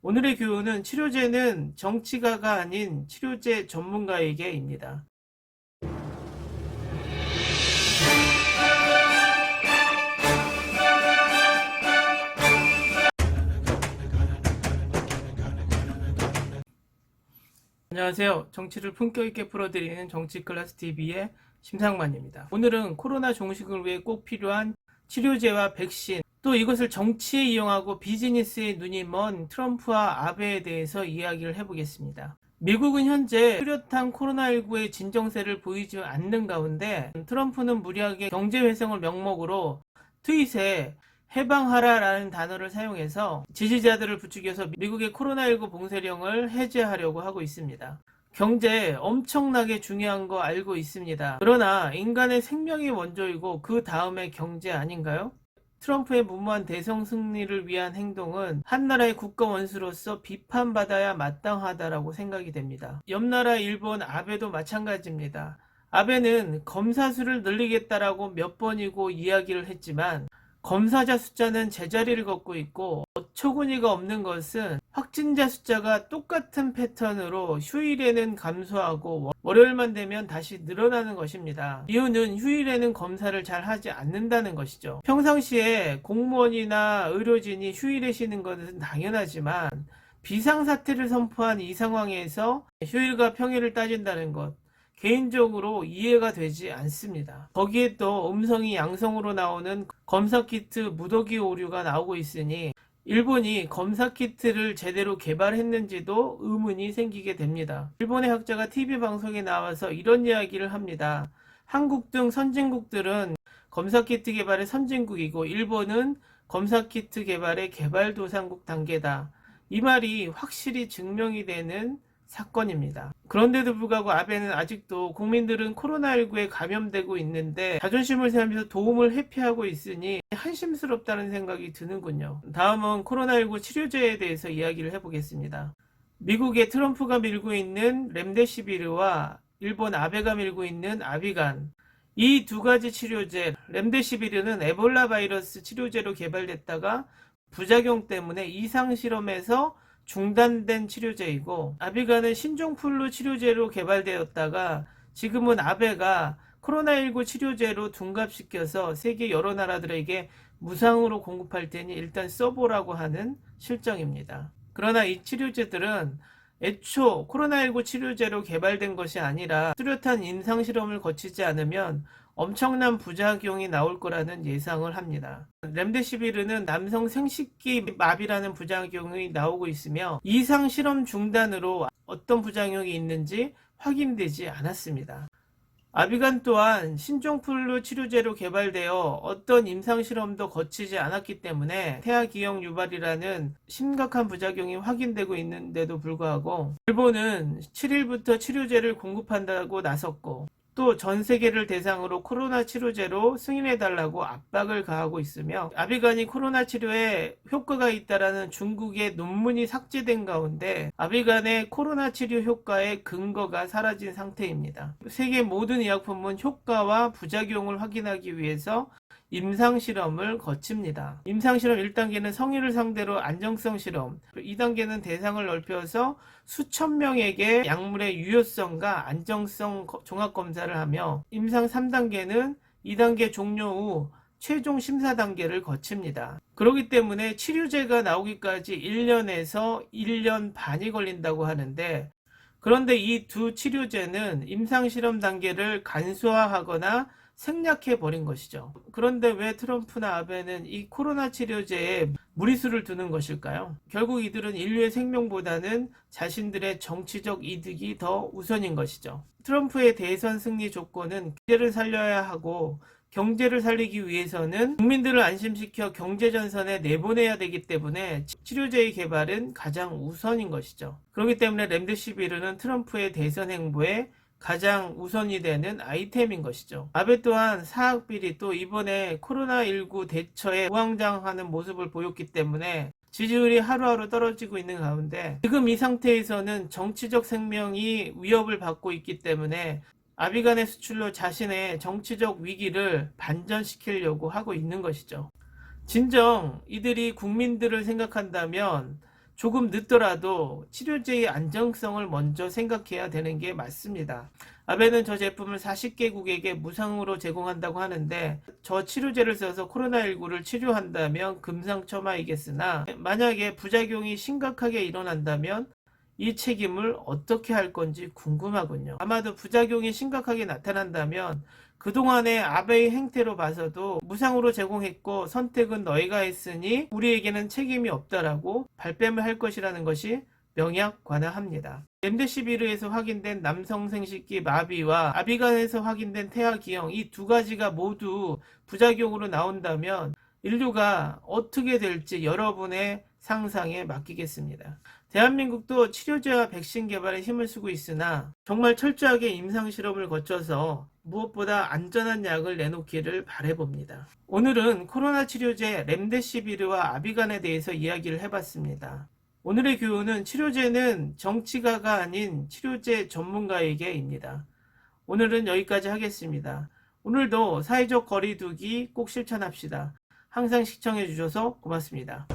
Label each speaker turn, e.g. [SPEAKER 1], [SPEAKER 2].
[SPEAKER 1] 오늘의 교훈은 치료제는 정치가가 아닌 치료제 전문가에게입니다. 안녕하세요. 정치를 품격 있게 풀어드리는 정치클래스TV의 심상만입니다. 오늘은 코로나 종식을 위해 꼭 필요한 치료제와 백신, 또 이것을 정치에 이용하고 비즈니스에 눈이 먼 트럼프와 아베에 대해서 이야기를 해보겠습니다. 미국은 현재 뚜렷한 코로나19의 진정세를 보이지 않는 가운데 트럼프는 무리하게 경제회생을 명목으로 트윗에 해방하라라는 단어를 사용해서 지지자들을 부추겨서 미국의 코로나19 봉쇄령을 해제하려고 하고 있습니다. 경제 엄청나게 중요한 거 알고 있습니다. 그러나 인간의 생명이 먼저이고 그 다음에 경제 아닌가요? 트럼프의 무모한 대선 승리를 위한 행동은 한 나라의 국가 원수로서 비판받아야 마땅하다라고 생각이 됩니다. 옆나라 일본 아베도 마찬가지입니다. 아베는 검사 수를 늘리겠다라고 몇 번이고 이야기를 했지만 검사자 숫자는 제자리를 걷고 있고 어처구니가 없는 것은 확진자 숫자가 똑같은 패턴으로 휴일에는 감소하고 월요일만 되면 다시 늘어나는 것입니다. 이유는 휴일에는 검사를 잘 하지 않는다는 것이죠. 평상시에 공무원이나 의료진이 휴일에 쉬는 것은 당연하지만 비상사태를 선포한 이 상황에서 휴일과 평일을 따진다는 것, 개인적으로 이해가 되지 않습니다. 거기에 또 음성이 양성으로 나오는 검사키트 무더기 오류가 나오고 있으니 일본이 검사키트를 제대로 개발했는지도 의문이 생기게 됩니다. 일본의 학자가 TV방송에 나와서 이런 이야기를 합니다. 한국 등 선진국들은 검사키트 개발의 선진국이고 일본은 검사키트 개발의 개발도상국 단계다. 이 말이 확실히 증명이 되는 사건입니다. 그런데도 불구하고 아베는 아직도 국민들은 코로나19에 감염되고 있는데 자존심을 세우면서 도움을 회피하고 있으니 한심스럽다는 생각이 드는군요. 다음은 코로나19 치료제에 대해서 이야기를 해보겠습니다. 미국의 트럼프가 밀고 있는 렘데시비르와 일본 아베가 밀고 있는 아비간, 이 두 가지 치료제, 렘데시비르는 에볼라 바이러스 치료제로 개발됐다가 부작용 때문에 이상실험에서 중단된 치료제이고 아비간은 신종플루 치료제로 개발되었다가 지금은 아베가 코로나19 치료제로 둔갑시켜서 세계 여러 나라들에게 무상으로 공급할 테니 일단 써보라고 하는 실정입니다. 그러나 이 치료제들은 애초 코로나19 치료제로 개발된 것이 아니라 뚜렷한 임상실험을 거치지 않으면 엄청난 부작용이 나올 거라는 예상을 합니다. 렘데시비르는 남성 생식기 마비라는 부작용이 나오고 있으며 이상 실험 중단으로 어떤 부작용이 있는지 확인되지 않았습니다. 아비간 또한 신종플루 치료제로 개발되어 어떤 임상실험도 거치지 않았기 때문에 태아기형 유발이라는 심각한 부작용이 확인되고 있는데도 불구하고 일본은 7일부터 치료제를 공급한다고 나섰고 또 전 세계를 대상으로 코로나 치료제로 승인해달라고 압박을 가하고 있으며 아비간이 코로나 치료에 효과가 있다라는 중국의 논문이 삭제된 가운데 아비간의 코로나 치료 효과의 근거가 사라진 상태입니다. 세계 모든 의약품은 효과와 부작용을 확인하기 위해서 임상실험을 거칩니다. 임상실험 1단계는 성인을 상대로 안정성 실험, 2단계는 대상을 넓혀서 수천 명에게 약물의 유효성과 안정성 종합검사를 하며 임상 3단계는 2단계 종료 후 최종 심사 단계를 거칩니다. 그렇기 때문에 치료제가 나오기까지 1년에서 1년 반이 걸린다고 하는데 그런데 이 두 치료제는 임상실험 단계를 간소화하거나 생략해버린 것이죠. 그런데 왜 트럼프나 아베는 이 코로나 치료제에 무리수를 두는 것일까요? 결국 이들은 인류의 생명보다는 자신들의 정치적 이득이 더 우선인 것이죠. 트럼프의 대선 승리 조건은 경제를 살려야 하고 경제를 살리기 위해서는 국민들을 안심시켜 경제전선에 내보내야 되기 때문에 치료제의 개발은 가장 우선인 것이죠. 그렇기 때문에 렘데시비르는 트럼프의 대선 행보에 가장 우선이 되는 아이템인 것이죠. 아베 또한 사학비리 또 이번에 코로나19 대처에 우왕좌왕하는 모습을 보였기 때문에 지지율이 하루하루 떨어지고 있는 가운데 지금 이 상태에서는 정치적 생명이 위협을 받고 있기 때문에 아비간의 수출로 자신의 정치적 위기를 반전시키려고 하고 있는 것이죠. 진정 이들이 국민들을 생각한다면 조금 늦더라도 치료제의 안정성을 먼저 생각해야 되는 게 맞습니다. 아베는 저 제품을 40개국에게 무상으로 제공한다고 하는데, 저 치료제를 써서 코로나19를 치료한다면 금상첨화이겠으나 만약에 부작용이 심각하게 일어난다면 이 책임을 어떻게 할 건지 궁금하군요. 아마도 부작용이 심각하게 나타난다면 그동안의 아베의 행태로 봐서도 무상으로 제공했고 선택은 너희가 했으니 우리에게는 책임이 없다라고 발뺌을 할 것이라는 것이 명약관화합니다. 렘데시비르에서 확인된 남성 생식기 마비와 아비간에서 확인된 태아 기형, 이 두 가지가 모두 부작용으로 나온다면 인류가 어떻게 될지 여러분의 상상에 맡기겠습니다. 대한민국도 치료제와 백신 개발에 힘을 쓰고 있으나 정말 철저하게 임상실험을 거쳐서 무엇보다 안전한 약을 내놓기를 바라봅니다. 오늘은 코로나 치료제 렘데시비르와 아비간에 대해서 이야기를 해봤습니다. 오늘의 교훈은 치료제는 정치가가 아닌 치료제 전문가에게입니다. 오늘은 여기까지 하겠습니다. 오늘도 사회적 거리두기 꼭 실천합시다. 항상 시청해 주셔서 고맙습니다.